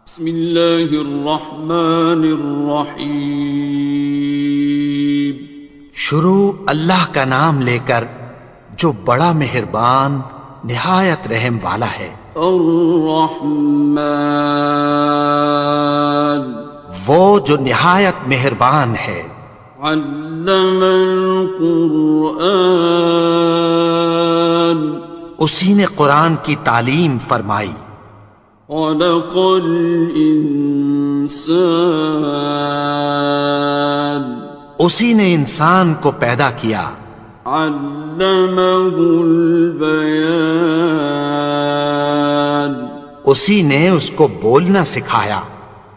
بسم اللہ الرحمن الرحیم۔ شروع اللہ کا نام لے کر جو بڑا مہربان نہایت رحم والا ہے۔ الرحمن، وہ جو نہایت مہربان ہے۔ علم القرآن، اسی نے قرآن کی تعلیم فرمائی۔ خلق الانسان، اسی نے انسان کو پیدا کیا۔ علمہ البیان، اسی نے اس کو بولنا سکھایا۔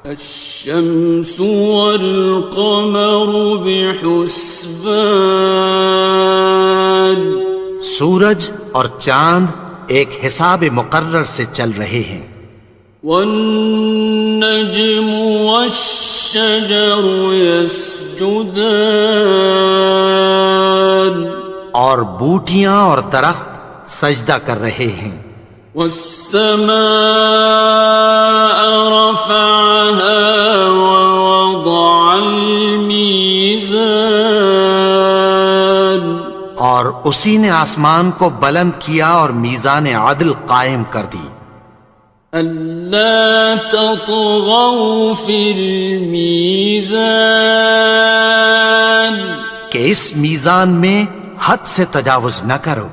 الشمس والقمر بحسبان، سورج اور چاند ایک حساب مقرر سے چل رہے ہیں۔ والنجم والشجر يسجدان، اور بوٹیاں اور درخت سجدہ کر رہے ہیں۔ والسماء رفعها ووضع الميزان، اور اسی نے آسمان کو بلند کیا اور میزان عدل قائم کر دی۔ ألا تطغوا في الميزان، کہ اس میزان میں حد سے تجاوز نہ کرو۔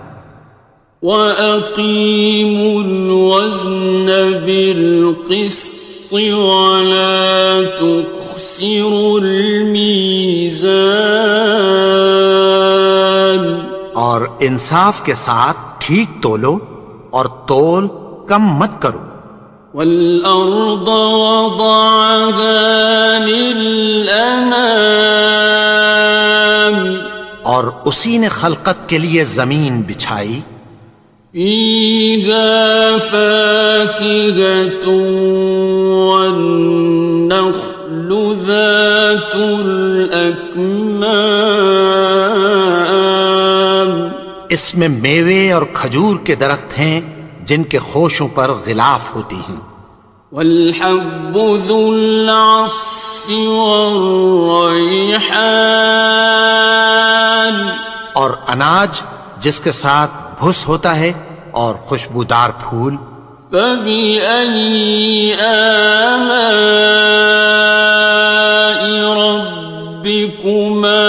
وَأَقِيمُوا الْوَزْنَ بِالْقِسْطِ وَلَا تُخْسِرُوا الْمِيزَانَ، اور انصاف کے ساتھ ٹھیک تولو اور تول کم مت کرو۔ وَالْأَرْضَ وَضَعَهَا لِلْأَنَامِ، اور اسی نے خلقت کے لیے زمین بچھائی۔ فِيهَا فَاكِهَةٌ وَالنَّخْلُ ذَاتُ الْأَكْمَامِ، اس میں میوے اور کھجور کے درخت ہیں جن کے خوشوں پر غلاف ہوتی ہیں۔ وَالْحَبُّ ذُو الْعَصْفِ وَالرَّيْحَانِ، اور اناج جس کے ساتھ بھس ہوتا ہے اور خوشبودار پھول۔ فَبِأَيِّ آلَاءِ رَبِّكُمَا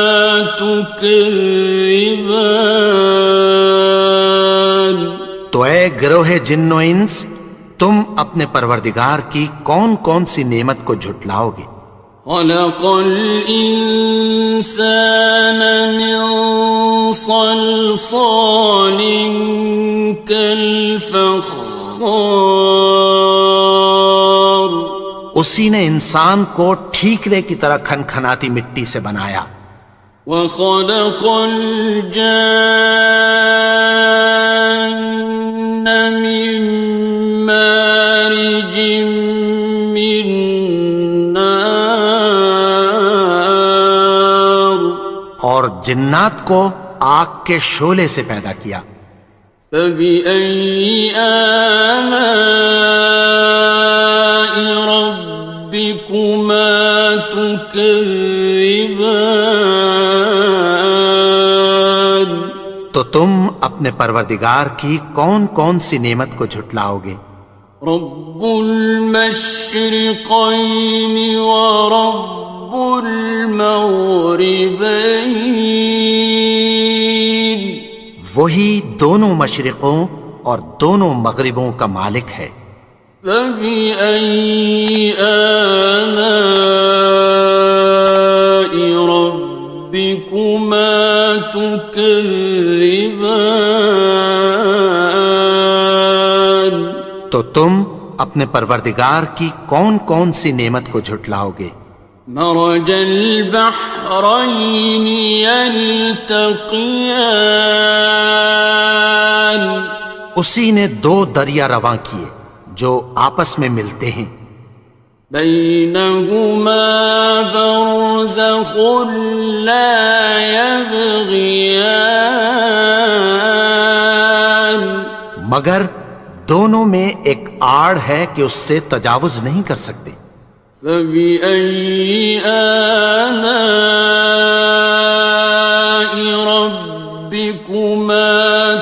تُكَذِّبَانِ، تو اے گروہ جن و انس، تم اپنے پروردگار کی کون کون سی نعمت کو جھٹلاؤ گے؟ خَلَقَ الْإِنسَانَ مِنْ صَلْصَالٍ كَالْفَخَّارِ، اسی نے انسان کو ٹھیکرے کی طرح کھنکھناتی مٹی سے بنایا۔ وَخَلَقَ الْجَانَّ مِن مَّارِجٍ مِّن نَّارٍ، اور جنات کو آگ کے شعلے سے پیدا کیا۔ فَبِأَيِّ آلَاءِ رَبِّكُمَا تُكَذِّبَانِ، تو تم اپنے پروردگار کی کون کون سی نعمت کو جھٹلاؤ گے؟ رب المشرقین ورب المغربین، وہی دونوں مشرقوں اور دونوں مغربوں کا مالک ہے۔ فَبِأَيِّ آلَاءِ رَبِّكُمَا تُكَذِّبَانِ، تو تم اپنے پروردگار کی کون کون سی نعمت کو جھٹلاؤ گے؟ مرج البحرین یلتقیان، اسی نے دو دریا رواں کیے جو آپس میں ملتے ہیں۔ بینہما برزخ لا یبغیان، مگر دونوں میں ایک آڑ ہے کہ اس سے تجاوز نہیں کر سکتے۔ فبأي آلاء ربكما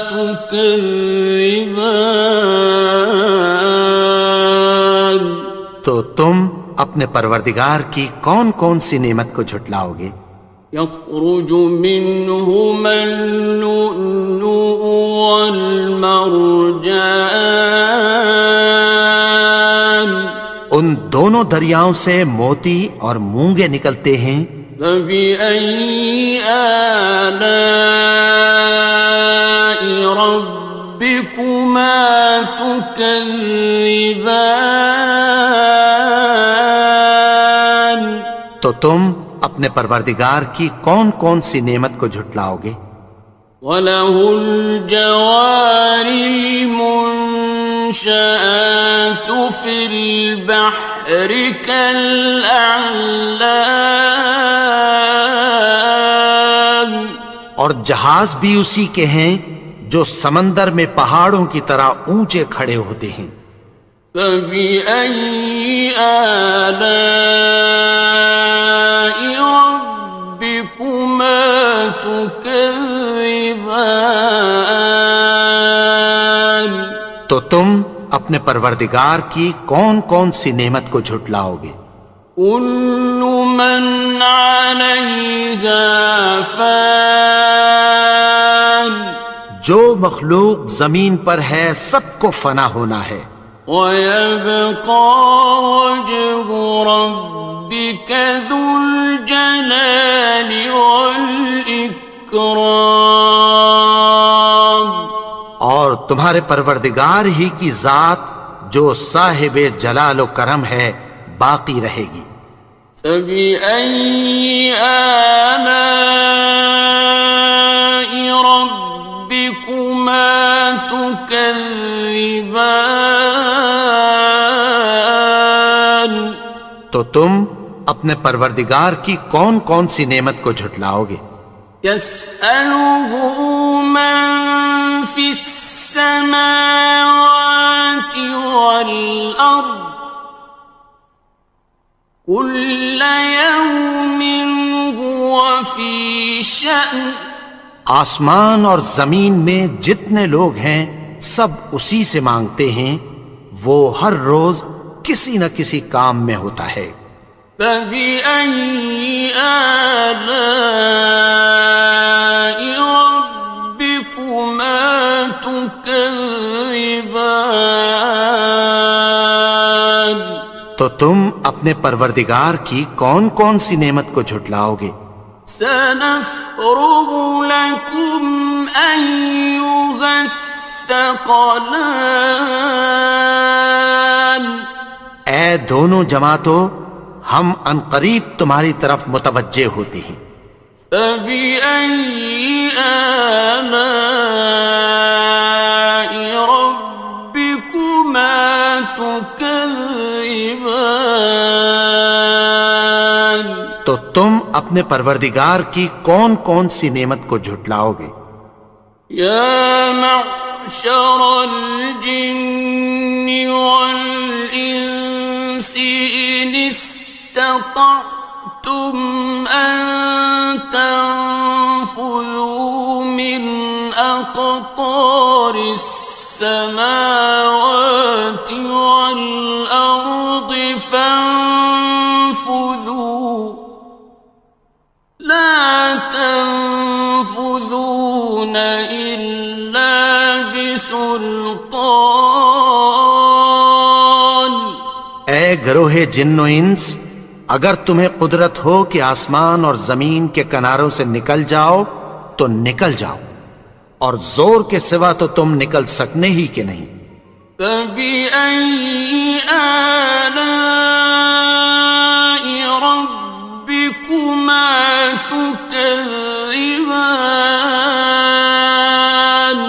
تكذبان؟ تو تم اپنے پروردگار کی کون کون سی نعمت کو جھٹلاؤ گے؟ يخرج منهما اللؤلؤ والمرجان ان دونوں دریاؤں سے موتی اور مونگے نکلتے ہیں۔ فبأي آلاء ربكما تكذبان؟ تو تم اپنے پروردگار کی کون کون سی نعمت کو جھٹلاؤ گے؟ وَلَهُ الْجَوَارِ الْمُنشَآتُ فِي الْبَحْرِ كَالْأَعْلَامِ، اور جہاز بھی اسی کے ہیں جو سمندر میں پہاڑوں کی طرح اونچے کھڑے ہوتے ہیں۔ فَبِأَيِّ آلَاءِ رَبِّكُمَا تُكَذِّبَانِ؟ تو تم اپنے پروردگار کی کون کون سی نعمت کو جھٹلاؤ گے؟ كُلُّ مَنْ عَلَيْهَا فَانٍ، جو مخلوق زمین پر ہے سب کو فنا ہونا ہے۔ وَيَبْقَى وَجْهُ رَبِّكَ ذُو الْجَلَالِ وَالْإِكْرَامِ، اور تمہارے پروردگار ہی کی ذات جو صاحب جلال و کرم ہے باقی رہے گی۔ فَبِأَيِّ آلَاءِ رَبِّكُمَا تُكَذِّبَانِ؟ تو تم اپنے پروردگار کی کون کون سی نعمت کو جھٹلاؤ گے؟ يَسْأَلُهُ مَن فِي السَّمَاوَاتِ وَالْأَرْضِ كُلَّ يَوْمٍ هُوَ فِي شَأْنٍ، آسمان اور زمین میں جتنے لوگ ہیں سب اسی سے مانگتے ہیں، وہ ہر روز کسی نہ کسی کام میں ہوتا ہے۔ فَبِأَيِّ آلَاءِ رَبِّكُمَا تُكَذِّبَانِ؟ تو تم اپنے پروردگار کی کون کون سی نعمت کو جھٹلاؤ گے؟ سَنَفْرُغُ لَكُمْ أَيُّهَ الثَّقَلَانِ؟ اے دونوں جماعتوں، ہم عنقریب تمہاری طرف متوجہ ہوتے ہیں۔ فَبِأَيِّ آلَاءِ رَبِّكُمَا تُكَذِّبَانِ؟ تو تم اپنے پروردگار کی کون کون سی نعمت کو جھٹلاؤ گے؟ يَا مَعْشَرَ الْجِنِّ وَالْإِنسِ إِنِ اسْتَطَعْتُمْ أَن تَنفُذُوا مِنْ أَقْطَارِ السَّمَاوَاتِ وَالْأَرْضِ فَانفُذُوا لَا تَنفُذُونَ إِلَّا بِسُلْطَانٍ۔ اے گروہ جن و انس، اگر تمہیں قدرت ہو کہ آسمان اور زمین کے کناروں سے نکل جاؤ تو نکل جاؤ، اور زور کے سوا تو تم نکل سکنے ہی کہ نہیں۔ فَبِأَيِّ آلَاءِ رَبِّكُمَا تُكَذِّبَانِ؟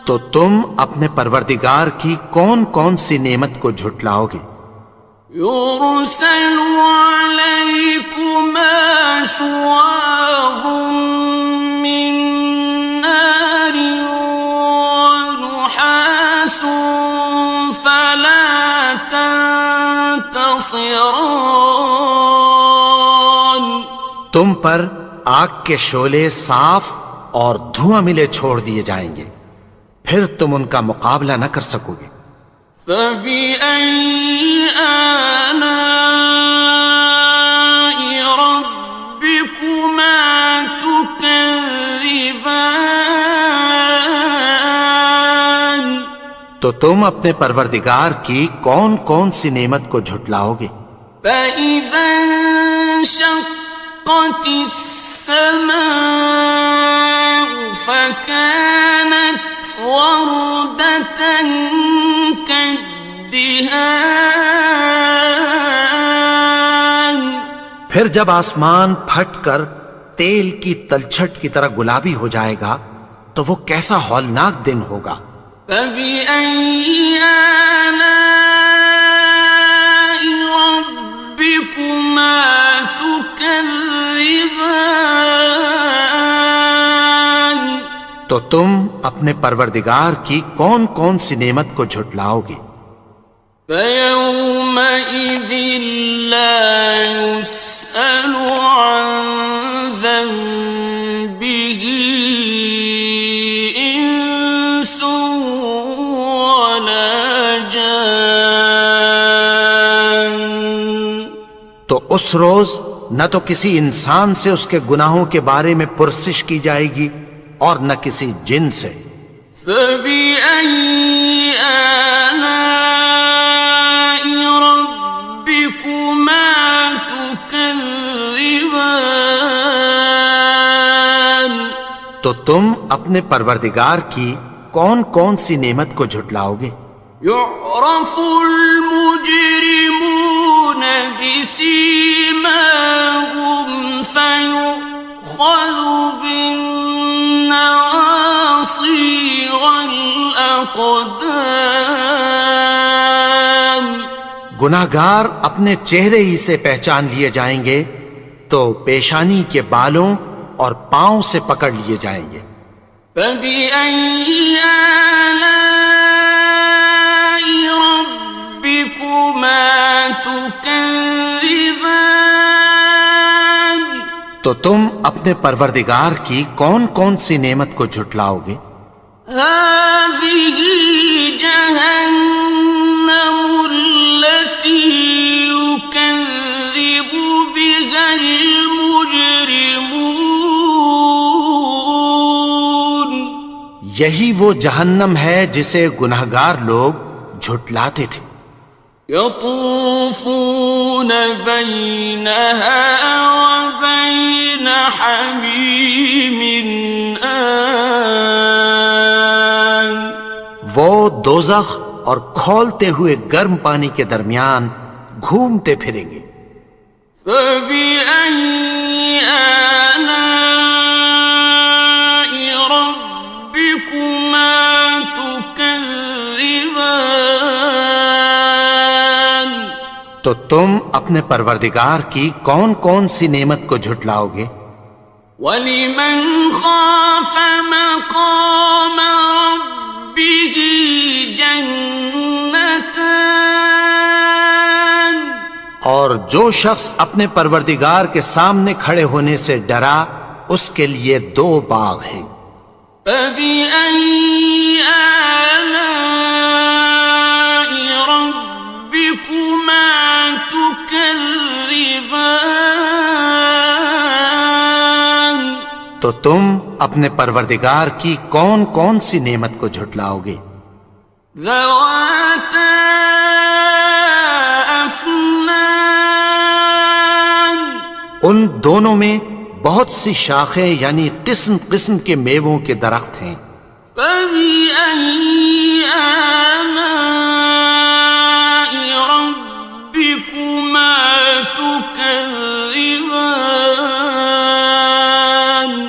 تو تم اپنے پروردگار کی کون کون سی نعمت کو جھٹلاؤ گے؟ يُرْسَلُ عَلَيْكُمَا شُوَاظٌ مِّن نَّارٍ وَنُحَاسٌ خاصران. تم پر آگ کے شعلے صاف اور دھواں ملے چھوڑ دیے جائیں گے، پھر تم ان کا مقابلہ نہ کر سکو گے۔ فبأي آلاء ربكما تكذبان. تو تم اپنے پروردگار کی کون کون سی نعمت کو جھٹلاؤ گے؟ فإذا انشقت السماء فكانت وردة كالدهان. پھر جب آسمان پھٹ کر تیل کی تلچھٹ کی طرح گلابی ہو جائے گا تو وہ کیسا ہولناک دن ہوگا۔ فبأي آلاء ربكما تكذبان. تو تم اپنے پروردگار کی کون کون سی نعمت کو جھٹلاؤ گے؟ فيومئذ لا يسأل عن ذنبه إنس ولا جان. تو اس روز نہ تو کسی انسان سے اس کے گناہوں کے بارے میں پرسش کی جائے گی اور نہ کسی جن سے۔ فبأي آلاء ربكما تكذبان. تو تم اپنے پروردگار کی کون کون سی نعمت کو جھٹلاؤ گے؟ يعرف المجرمون بسيماهم فيؤخذ بالنواصي والأقدام. گناہگار اپنے چہرے ہی سے پہچان لیے جائیں گے تو پیشانی کے بالوں اور پاؤں سے پکڑ لیے جائیں گے۔ فبأي آلاء ربكما تكذبان. تو تم اپنے پروردگار کی کون کون سی نعمت کو جھٹلاؤ گے؟ هذه جهنم التي يكذب بها المجرمون. یہی وہ جہنم ہے جسے گناہگار لوگ جھٹلاتے تھے۔ يطوفون بينها وبين حميم آن. وہ دوزخ اور کھولتے ہوئے گرم پانی کے درمیان گھومتے پھریں گے۔ فبأي آلاء ربكما تكذبان. تو تم اپنے پروردگار کی کون کون سی نعمت کو جھٹلاؤ گے؟ وَلِمَنْ خَافَ مَقَامَ رَبِّهِ جَنَّتَانِ. اور جو شخص اپنے پروردگار کے سامنے کھڑے ہونے سے ڈرا اس کے لیے دو باغ ہیں۔ فَبِأَيِّ آلَاءِ رَبِّكُمَا تُكَذِّبَانِ. تو تم اپنے پروردگار کی کون کون سی نعمت کو جھٹلاؤ گے؟ ذَوَاتَا أَفْنَانٍ. ان دونوں میں بہت سی شاخیں یعنی قسم قسم کے میووں کے درخت ہیں۔ فَبِأَيِّ آلَاءِ رَبِّكُمَا تُكَذِّبَانِ.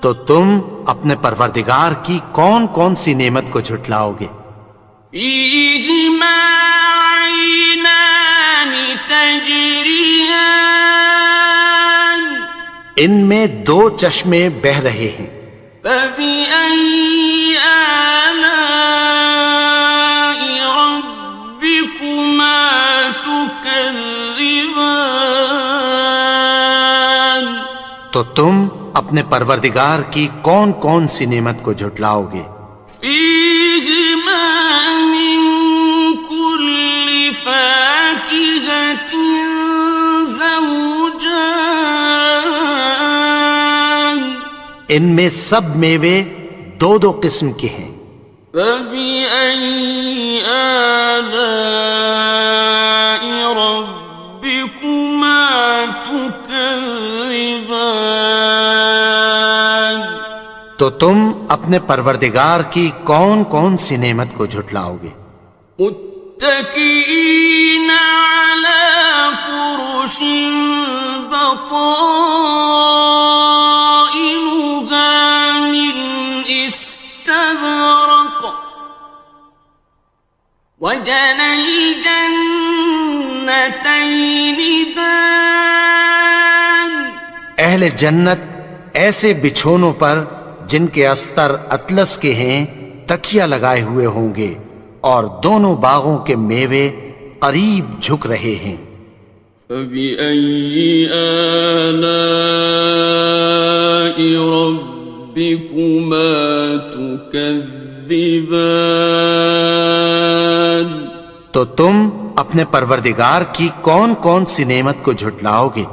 تو تم اپنے پروردگار کی کون کون سی نعمت کو جھٹلاؤ گے؟ فِيهِمَا عَيْنَانِ تَجْرِيَانِ. ان میں دو چشمے بہہ رہے ہیں۔ فَبِأَيِّ آلَاءِ رَبِّكُمَا تُكَذِّبَانِ. تكذبان تو تم اپنے پروردگار کی کون کون سی نعمت کو جھٹلاؤ گے؟ فيهما من كل فاكهة زوجان ان میں سب میوے دو دو قسم کے ہیں۔ فبأي آلاء ربكما تكذبان تو تم اپنے پروردگار کی کون کون سی نعمت کو جھٹلاؤ گے؟ متكئين على فرش بطائنها من استبرق وجنى الجنتين دان اہل جنت ایسے بچھونوں پر جن کے استر اطلس کے ہیں تکیہ لگائے ہوئے ہوں گے اور دونوں باغوں کے میوے قریب جھک رہے ہیں۔ فبأي آلاء ربكما تكذبان تو تم اپنے پروردگار کی کون کون سی نعمت کو جھٹلاؤ گے؟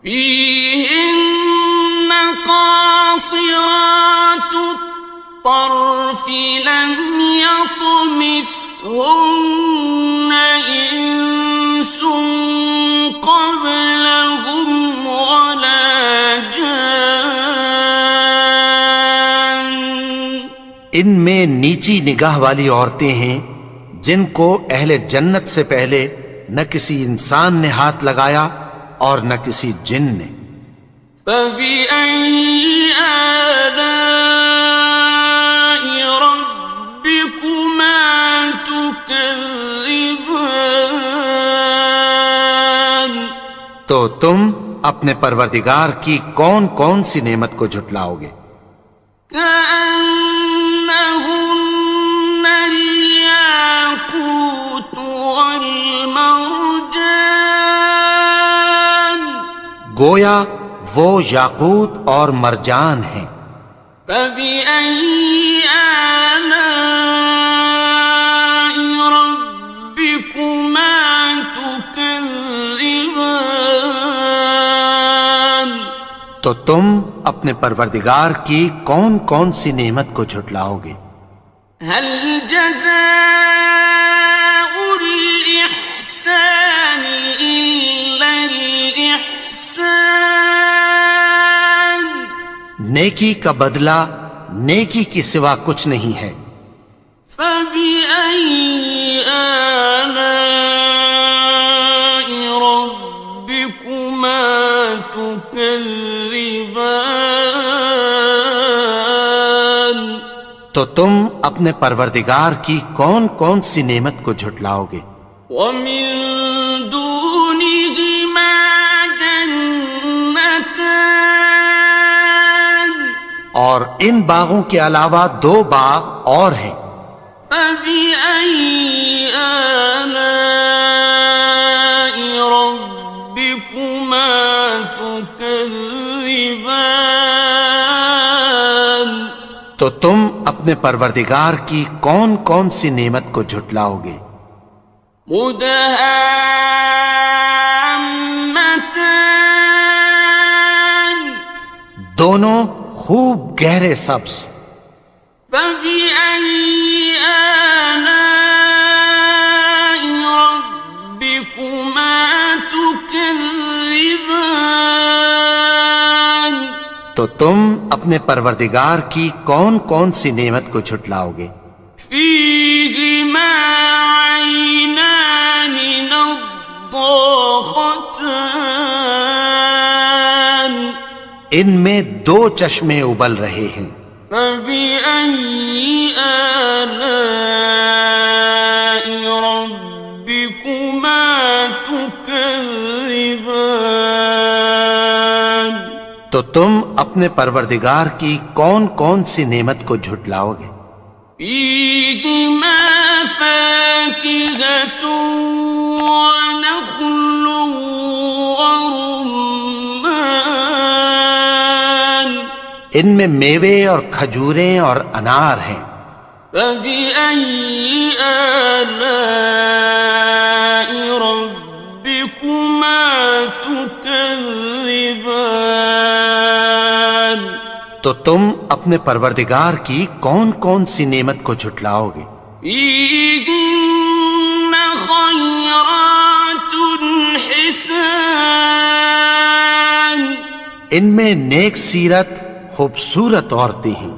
فيهن قاصرات الطرف لم يطمثهن إنس قبلهم ولا جان ان میں نیچی نگاہ والی عورتیں ہیں جن کو اہل جنت سے پہلے نہ کسی انسان نے ہاتھ لگایا اور نہ کسی جن نے۔ فبأي آلاء ربكما تكذبان تو تم اپنے پروردگار کی کون کون سی نعمت کو جھٹلاؤ گے؟ كأنهن الياقوت والمرجان گویا وہ یاقوت اور مرجان ہیں۔ فبأي آلاء ربكما تكذبان تو تم اپنے پروردگار کی کون کون سی نعمت کو جھٹلاؤ گے؟ هل جزاء الإحسان إلا الإحسان نیکی کا بدلہ نیکی کی سوا کچھ نہیں ہے۔ فبأي آلاء ربكما تكذبان تو تم اپنے پروردگار کی کون کون سی نعمت کو جھٹلاؤ گے؟ ومن دونهما جنتان اور ان باغوں کے علاوہ دو باغ اور ہیں۔ فبأي آلاء ربكما تكذبان تو تم اپنے پروردگار کی کون کون سی نعمت کو جھٹلاؤ گے؟ مدهامتان دونوں خوب گہرے سبز۔ فبأي آلاء ربكما تكذبان تو تم اپنے پروردگار کی کون کون سی نعمت کو جھٹلاؤ گے؟ فيهما عينان نضاختان ان میں دو چشمے ابل رہے ہیں۔ فبأي آلاء ربكما تكذبان تو تم اپنے پروردگار کی کون کون سی نعمت کو جھٹلاؤ گے؟ فيهما فاكهة ونخل ورمان ان میں میوے اور کھجوریں اور انار ہیں. فبأي آلاء ربكما تكذبان تو تم اپنے پروردگار کی کون کون سی نعمت کو جھٹلاؤ گے؟ فيهن خيرات حسان ان میں نیک سیرت خوبصورت عورتیں ہیں.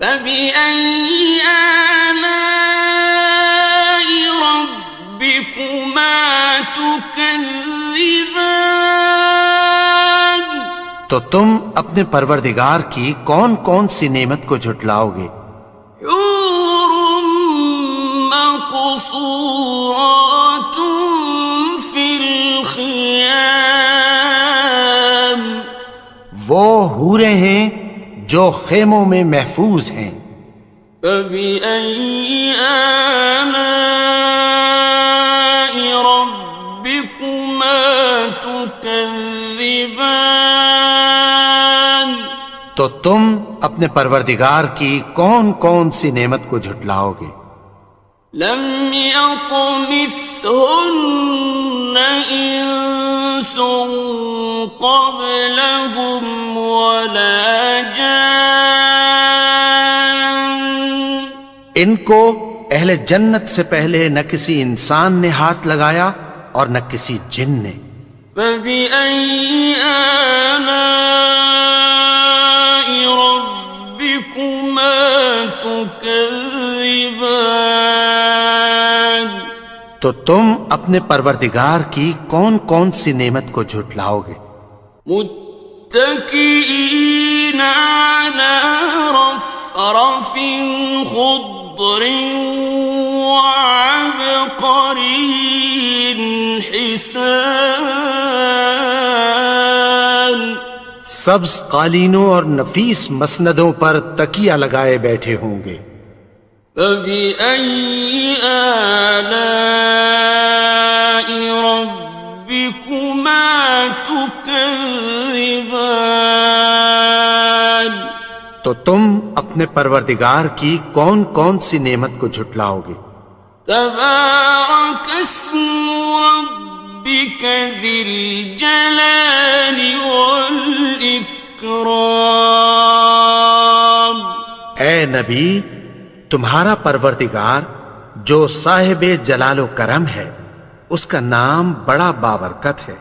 فبأي آلاء ربكما تكذبان تو تم اپنے پروردگار کی کون کون سی نعمت کو جھٹلاؤ گے؟ حور مقصورات في الخيام وہ حوریں ہیں جو خیموں میں محفوظ ہیں. فبأي آلاء ربكما تكذبان تو تم اپنے پروردگار کی کون کون سی نعمت کو جھٹلاؤ گے؟ لم يطمثهن إنس قبلهم ولا جان ان کو اہل جنت سے پہلے نہ کسی انسان نے ہاتھ لگایا اور نہ کسی جن نے. فبأي آلاء ربكما تكذبان تو تم اپنے پروردگار کی کون کون سی نعمت کو جھٹلاؤ گے؟ متكئين على رفرف خضر وعبقري حسان سبز قالینوں اور نفیس مسندوں پر تکیہ لگائے بیٹھے ہوں گے. فبأي آلاء ربكما تكذبان تو تم اپنے پروردگار کی کون کون سی نعمت کو جھٹلاؤ گے؟ تبارك اسم ربك ذي الجلال والإكرام اے نبی، تمہارا پروردگار جو صاحب جلال و کرم ہے، اس کا نام بڑا بابرکت ہے.